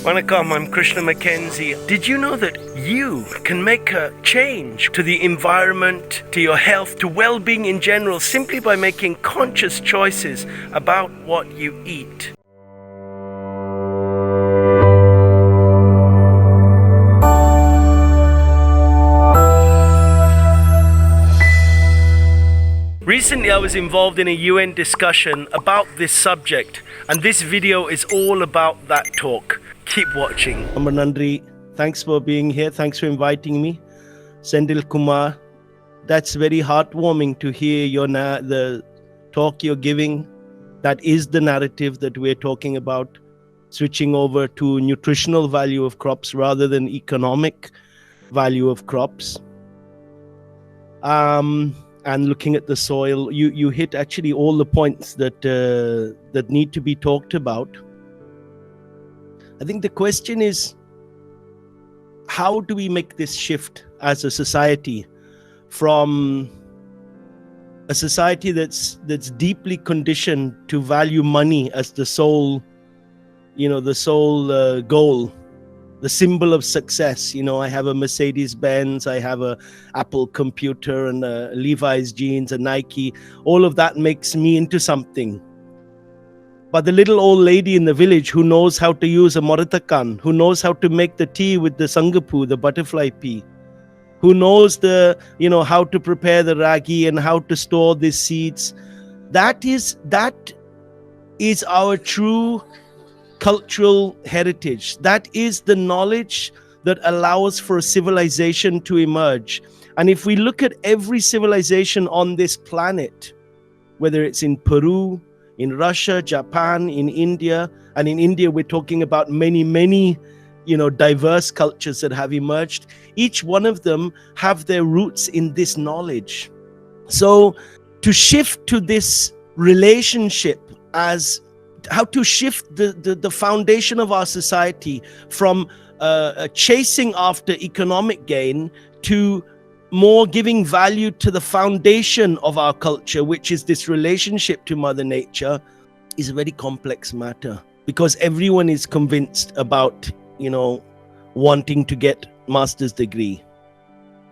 Vanakkam, I'm Krishna Mackenzie. Did you know that you can make a change to the environment, to your health, to well-being in general, simply by making conscious choices about what you eat? Recently, I was involved in a UN discussion about this subject, and this video is all about that talk. Keep watching. Nandri, thanks for being here. Thanks for inviting me. Sendil Kumar, that's very heartwarming to hear the talk you're giving. That is the narrative that we're talking about, switching over to nutritional value of crops rather than economic value of crops. And looking at the soil, you hit actually all the points that need to be talked about. I think the question is, how do we make this shift as a society from a society that's deeply conditioned to value money as the sole, goal, the symbol of success. I have a Mercedes-Benz, I have a Apple computer and a Levi's jeans, a Nike. All of that makes me into something. But the little old lady in the village who knows how to use a Moratakan, who knows how to make the tea with the Sangapu, the butterfly pea, who knows how to prepare the ragi and how to store these seeds, that is our true cultural heritage. That is the knowledge that allows for a civilization to emerge. And if we look at every civilization on this planet, whether it's in Peru, in Russia, Japan, in India, and in India we're talking about many diverse cultures that have emerged, each one of them have their roots in this knowledge. So to shift to this relationship as how to shift the foundation of our society from chasing after economic gain to more giving value to the foundation of our culture, which is this relationship to Mother Nature, is a very complex matter, because everyone is convinced about, wanting to get master's degree,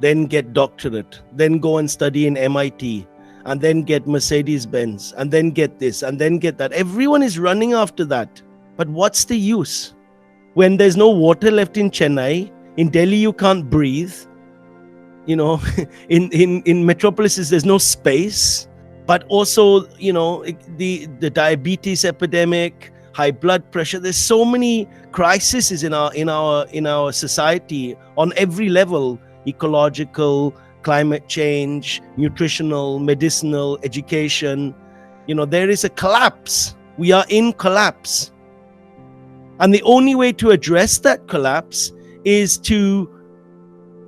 then get doctorate, then go and study in MIT, and then get Mercedes-Benz, and then get this, and then get that. Everyone is running after that. But what's the use? When there's no water left in Chennai, in Delhi you can't breathe, in metropolises there's no space, but also, the diabetes epidemic, high blood pressure, there's so many crises in our society on every level: ecological, climate change, nutritional, medicinal, education. There is a collapse. We are in collapse. And the only way to address that collapse is to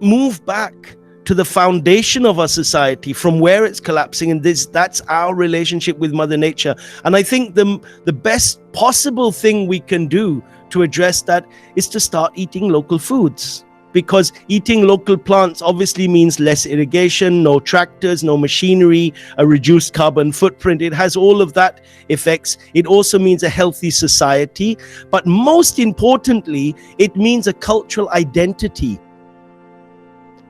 move back to the foundation of our society from where it's collapsing. And that's our relationship with Mother Nature. And I think the best possible thing we can do to address that is to start eating local foods. Because eating local plants obviously means less irrigation, no tractors, no machinery, a reduced carbon footprint. It has all of that effects. It also means a healthy society. But most importantly, it means a cultural identity.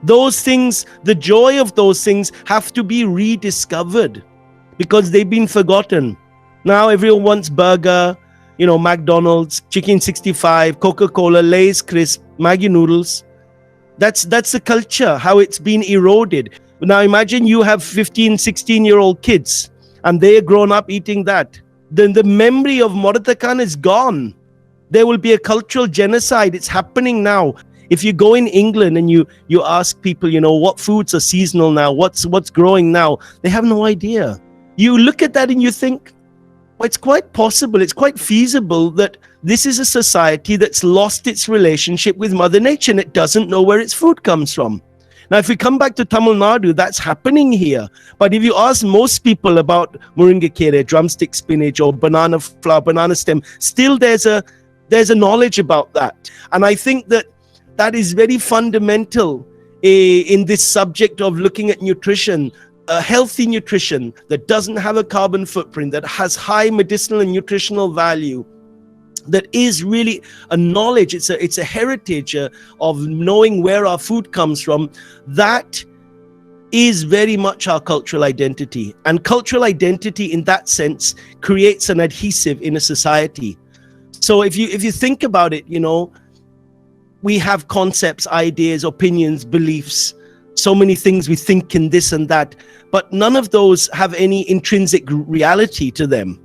Those things, the joy of those things have to be rediscovered because they've been forgotten. Now everyone wants burger, McDonald's, Chicken 65, Coca-Cola, Lay's crisp, Maggi noodles. That's the culture, how it's been eroded. Now imagine you have 15, 16-year-old kids and they're grown up eating that. Then the memory of Moratakan is gone. There will be a cultural genocide. It's happening now. If you go in England and you ask people, what foods are seasonal now, what's growing now, they have no idea. You look at that and you think, well, it's quite possible, it's quite feasible that this is a society that's lost its relationship with Mother Nature and it doesn't know where its food comes from. Now, if we come back to Tamil Nadu, that's happening here. But if you ask most people about moringa kere, drumstick spinach, or banana flower, banana stem, still there's a knowledge about that. And I think that is very fundamental in this subject of looking at nutrition. A healthy nutrition that doesn't have a carbon footprint, that has high medicinal and nutritional value, that is really a knowledge, it's a heritage of knowing where our food comes from, that is very much our cultural identity. And cultural identity in that sense creates an adhesive in a society. So if you think about it, we have concepts, ideas, opinions, beliefs, so many things we think in this and that, but none of those have any intrinsic reality to them.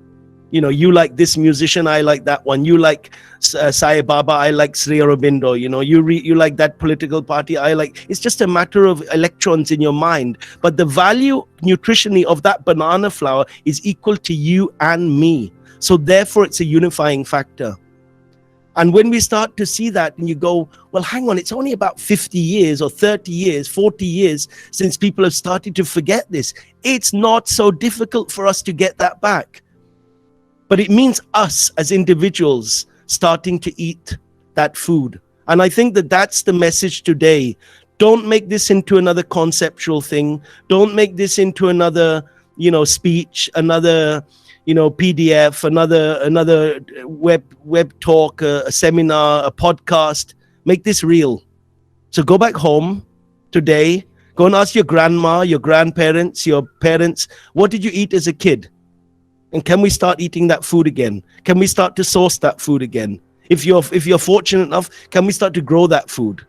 You like this musician, I like that one. You like Sai Baba, I like Sri Aurobindo. You like that political party, I like. It's just a matter of electrons in your mind. But the value nutritionally of that banana flour is equal to you and me. So therefore, it's a unifying factor. And when we start to see that and you go, well, hang on, it's only about 50 years or 30 years, 40 years since people have started to forget this. It's not so difficult for us to get that back. But it means us as individuals starting to eat that food. And I think that that's the message today. Don't make this into another conceptual thing. Don't make this into another, speech, another, PDF, another web talk, a seminar, a podcast. Make this real. So go back home today. Go and ask your grandma, your grandparents, your parents, what did you eat as a kid? And can we start eating that food again? Can we start to source that food again? If you're fortunate enough, can we start to grow that food?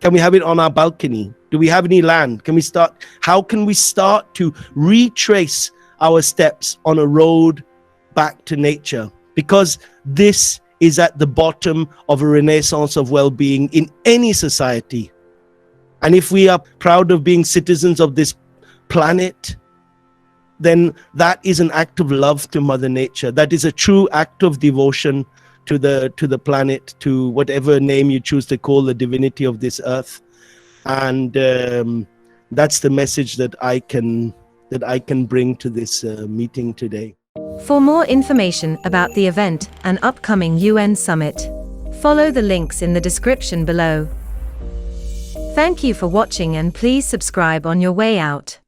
Can we have it on our balcony? Do we have any land? How can we start to retrace our steps on a road back to nature? Because this is at the bottom of a renaissance of well-being in any society. And if we are proud of being citizens of this planet, then that is an act of love to Mother Nature. That is a true act of devotion to the planet, to whatever name you choose to call the divinity of this earth. And that's the message that I can bring to this meeting today. For more information about the event and upcoming UN Summit, follow the links in the description below. Thank you for watching and please subscribe on your way out.